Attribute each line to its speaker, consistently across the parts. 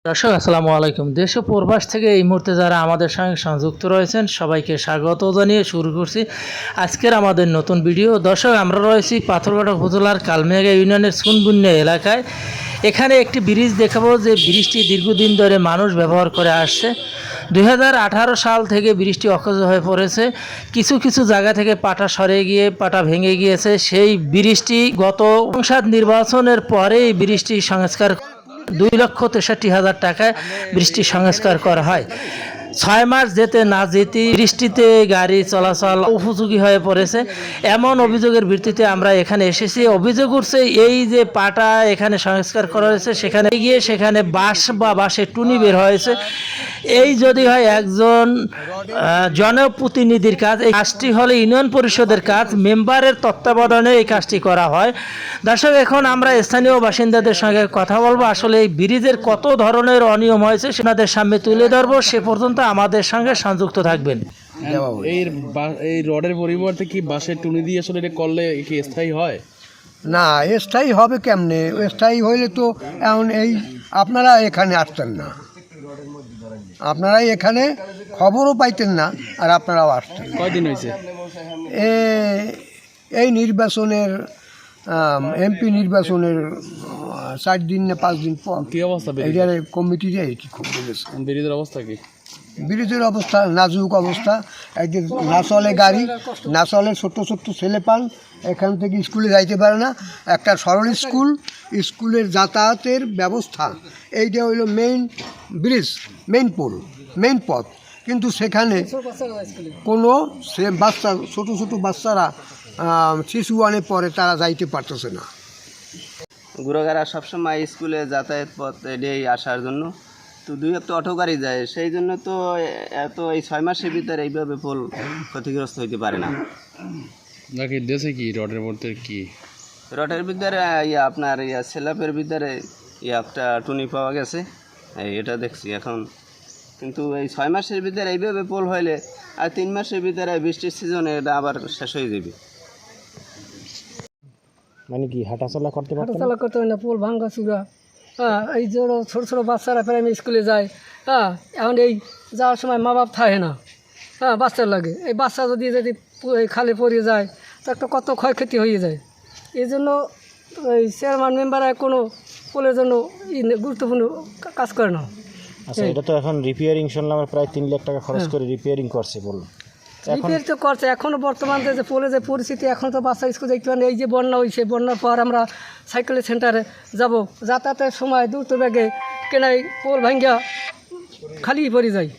Speaker 1: দর্শক আসসালামু আলাইকুম। দেশ ও প্রবাস থেকে এই মুহূর্তে যারা আমাদের সঙ্গে সংযুক্ত রয়েছেন সবাইকে স্বাগত জানিয়ে শুরু করছি আজকের আমাদের নতুন ভিডিও। দর্শক, আমরা রয়েছি পাথরঘাটা উপজেলার কালমেঘা ইউনিয়নের সুনবুনিয়া এলাকায়। এখানে একটি ব্রিজ দেখাবো যে ব্রিজটি দীর্ঘদিন ধরে মানুষ ব্যবহার করে আসছে। 2018 সাল থেকে ব্রিজটি অকেজ হয়ে পড়েছে। কিছু কিছু জায়গা থেকে পাটা সরে গিয়ে পাটা ভেঙে গিয়েছে। সেই ব্রিজটি গত সংসদ নির্বাচনের পরে এই ব্রিজটি সংস্কার 2,63,000 টাকায় বৃষ্টি সংস্কার করা হয়। 6 মাস যেতে না যেতে বৃষ্টিতে গাড়ি চলাচল উপযোগী হয়ে পড়েছে। এমন অভিযোগের ভিত্তিতে আমরা এখানে এসেছি। অভিযোগ উঠছে এই যে পাটা এখানে সংস্কার করা হয়েছে, সেখানে গিয়ে সেখানে বাঁশের টুনি বের হয়েছে। এই যদি হয় একজন জনপ্রতিনিধির কাজ, এই কাজটি হলে ইউনিয়ন পরিষদের কাজ, মেম্বারের তত্ত্বাবধানে এই কাজটি করা হয়। দর্শক, এখন আমরা স্থানীয় বাসিন্দাদের সঙ্গে কথা বলবো। আসলে এই ব্রিজের কত ধরনের অনিয়ম হয়েছে সেনাদের সামনে তুলে ধরবো। সে পর্যন্ত আমাদের সঙ্গে সংযুক্ত থাকবেন।
Speaker 2: এই রডের পরিবর্তে কি বাঁশের টুনি দিয়ে আসলে এটা করলে কি স্থায়ী হয়?
Speaker 3: না, স্থায়ী হবে কেমনে? স্থায়ী হইলে তো এখন এই আপনারা এখানে আসতেন না, আপনারাই এখানে খবরও পাইতেন না, আর আপনারাও আসতেন।
Speaker 2: কয়দিন হয়েছে
Speaker 3: এই নির্বাচনের এমপি নির্বাচনের 4 দিন না 5 দিন পর
Speaker 2: কি অবস্থা?
Speaker 3: এইটার কমিটিতে কি খুব বলেছে।
Speaker 2: ব্রিজের অবস্থা কি?
Speaker 3: ব্রিজের অবস্থা নাজুক অবস্থা। একদিন না চলে গাড়ি, না চলে, ছোট্ট ছোট্ট ছেলে পান এখান থেকে স্কুলে যাইতে পারে না। একটা সরল স্কুলের যাতায়াতের ব্যবস্থা এইটা হইল মেইন ব্রিজ, মেইন পথ, কিন্তু সেখানে কোনো বাচ্চা ছোটো ছোটো বাচ্চারা শিশু আনে পরে তারা যাইতে পারতেছে না।
Speaker 4: গুড়াগাড়া সবসময় স্কুলে যাতায়াত পথ এটাই আসার জন্য তো 2 একটা অটো গাড়ি যায়, সেই জন্য তো এত এই 6 মাসের ভিতরে এইভাবে পোল ক্ষতিগ্রস্ত হইতে পারে না।
Speaker 2: নাকি দেশে কি রডের মধ্যে কি
Speaker 4: রডের ভিতরে আপনার সেলাপের ভিতরে একটা টুনি পাওয়া গেছে, এটা দেখছি এখন। কিন্তু এই 6 মাসের ভিতরে এইভাবে পোল হইলে আর 3 মাসের ভিতরে বৃষ্টির সিজনে এটা আবার শেষ হয়ে যাবে।
Speaker 2: মানে কি হাঁটাচলা করতে
Speaker 5: হয় না, পোল ভাঙ্গা চূড়া। এই যে ছোটো ছোটো বাচ্চারা প্রাইমারি স্কুলে যায়, এখন এই যাওয়ার সময় মা বাপ থাকে না, বাচ্চার লাগে। এই বাচ্চা যদি খালে পড়ে যায় তো একটা কত ক্ষয়ক্ষতি হয়ে যায়। এই জন্য এই চেয়ারম্যান মেম্বাররা কোনো পোলের জন্য গুরুত্বপূর্ণ কাজ করে না।
Speaker 6: আচ্ছা, এটা তো এখন রিপেয়ারিং শুনলাম প্রায় 3 লাখ টাকা খরচ করে রিপেয়ারিং করছে বলুন।
Speaker 5: রিপেয়ার তো করছে, এখনও বর্তমান যে পোলে যে পরিস্থিতি, এখন তো বাচ্চা স্কুল দেখতে পারেন। এই যে বন্যা হয়েছে, বন্যার পর আমরা সাইকেলের সেন্টারে যাব, যাতায়াতের সময় দ্রুত ব্যাগে কেনাই পোল ভাঙ্গা খালি পড়ে যায়।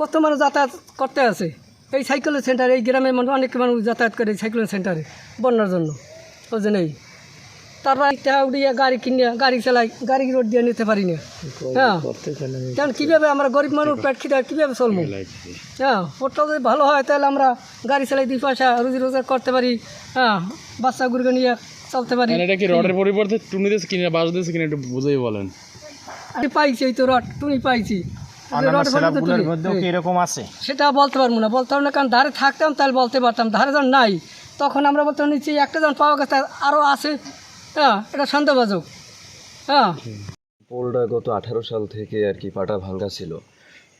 Speaker 5: কত মানুষ যাতায়াত করতে আছে এই সাইকেলের সেন্টারে। এই গ্রামের মানুষ অনেক মানুষ যাতায়াত করে এই সাইকেলের সেন্টারে বন্যার জন্য। ওই যে নেই, তারপর টাকা উঠিয়ে গাড়ি কিনে গাড়ি চালাই, গাড়ি রোড দিয়ে নিতে পারি না। কারণ কীভাবে আমরা গরিব মানুষ পেট খিদে কীভাবে চলবো? পোটটা যদি ভালো হয় তাহলে আমরা গাড়ি চালাই 2 পয়সা রুজি রোজগার করতে পারি, বাচ্চাগুলোকে নিয়ে চলতে পারি।
Speaker 2: এটা কি রডের পরিবর্তে টুনি দিয়েছে কিনা বাঁশ দিয়েছে কিনা একটু বুঝেই বলেন।
Speaker 5: আমি পাইছি, এই তো রড টুনি পাইছি।
Speaker 6: এরকম আছে
Speaker 5: সেটা বলতে পারবো না, কারণ ধারে থাকতাম তাহলে বলতে পারতাম। ধারে যখন নাই তখন আমরা বলতাম নিচ্ছি একটা যখন পাওয়া গেছে আরও আছে। এটা সন্দেহভাজক।
Speaker 7: পোলটা গত 18 সাল থেকে আর কি পাটা ভাঙ্গা ছিল।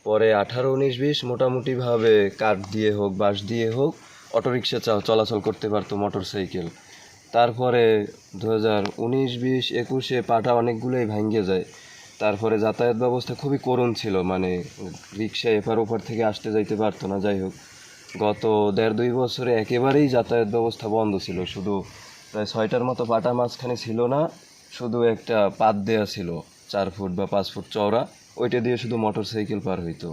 Speaker 7: পরে 18, 19, 20 মোটামুটিভাবে কাঠ দিয়ে হোক বাঁশ দিয়ে হোক অটোরিকশা চলাচল করতে পারতো, মোটর সাইকেল। তারপরে 2019, 20, 21-এ পাটা অনেকগুলোই ভাঙ্গে যায়। তারপরে যাতায়াত ব্যবস্থা খুবই করুণ ছিল, মানে রিক্সা এপার ওপার থেকে আসতে যাইতে পারতো না। যাই হোক, গত 1.5-2 বছরে একেবারেই যাতায়াত ব্যবস্থা বন্ধ ছিল। শুধু প্রায় 6টার মতো পাটা মাঝখানে ছিল না, শুধু একটা পাত দেয়া ছিল 4 ফুট বা 5 ফুট চওড়া, ওইটা দিয়ে শুধু মোটর সাইকেল পার হইতো।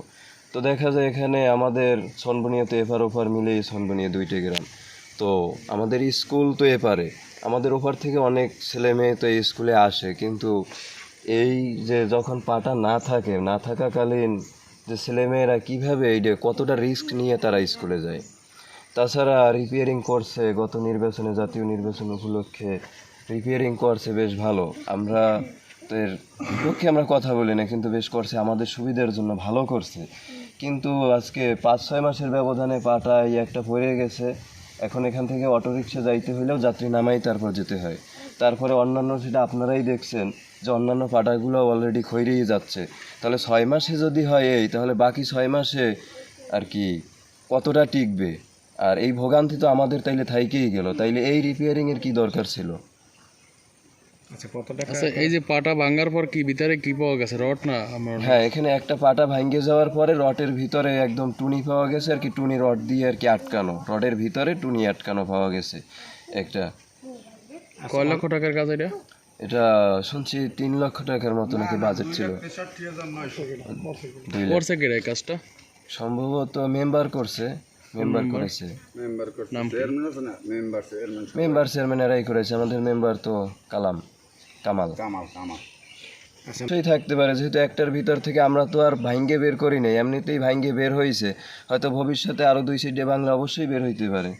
Speaker 7: তো দেখা যায় এখানে আমাদের সনবনিয়াতে এপার ওপার মিলেই সনবনিয়া 2টে গ্রাম। তো আমাদের স্কুল তো এপারে, আমাদের ওপার থেকে অনেক ছেলে মেয়ে তো এই স্কুলে আসে। কিন্তু এই যে যখন পাটা না থাকাকালীন যে ছেলেমেয়েরা কীভাবে এইটা কতটা রিস্ক নিয়ে তারা স্কুলে যায়। তাছাড়া রিপেয়ারিং করছে গত নির্বাচনে, জাতীয় নির্বাচন উপলক্ষে রিপেয়ারিং করছে, বেশ ভালো। আমরা এর পক্ষে আমরা কথা বলি না, কিন্তু বেশ করছে, আমাদের সুবিধার জন্য ভালো করছে। কিন্তু আজকে 5-6 মাসের ব্যবধানে পাটা একটা পড়ে গেছে। এখন এখান থেকে অটোরিকশা যাইতে হইলেও যাত্রী নামাই তারপর যেতে হয়। তারপরে অন্যান্য সেটা আপনারাই দেখছেন যে অন্যান্য পাটাগুলো অলরেডি খইরেই যাচ্ছে, তাহলে 6 মাসে যদি হয় এই, তাহলে বাকি 6 মাসে আর কি কতটা টিকবে? আর এই ভোগান্তি তো আমাদের তাইলে থাইকেই গেল, তাইলে এই রিপেয়ারিংয়ের কি দরকার ছিল?
Speaker 2: আচ্ছা, এই যে পাটা ভাঙার পর কি ভিতরে কি পাওয়া গেছে, রড না আমার?
Speaker 7: হ্যাঁ, এখানে একটা পাটা ভাঙ্গে যাওয়ার পরে রডের ভিতরে একদম টুনি পাওয়া গেছে আর কি, টুনি রড দিয়ে আর কি আটকানো, রডের ভিতরে টুনি আটকানো পাওয়া গেছে একটা।
Speaker 2: কয় লক্ষ টাকার কাজ এটা?
Speaker 7: এটা শুনছি 3 লক্ষ টাকার মতো নাকি বাজেট ছিল। 2 লাখ।
Speaker 2: করছে কে এই কাজটা?
Speaker 7: সম্ভবত মেম্বার করেছে।
Speaker 2: নাম কি?
Speaker 7: মেম্বার চেয়ারম্যান এরাই করেছে, আমাদের মেম্বার তো কামাল সেই থাকতে পারে, যেহেতু একটার ভিতর থেকে আমরা তো আর ভাঙ্গে বের করি নাই, এমনিতেই ভাঙ্গে বের হয়েছে, হয়তো ভবিষ্যতে আরো 2 সাইডে বাংলা অবশ্যই বের হইতে পারে।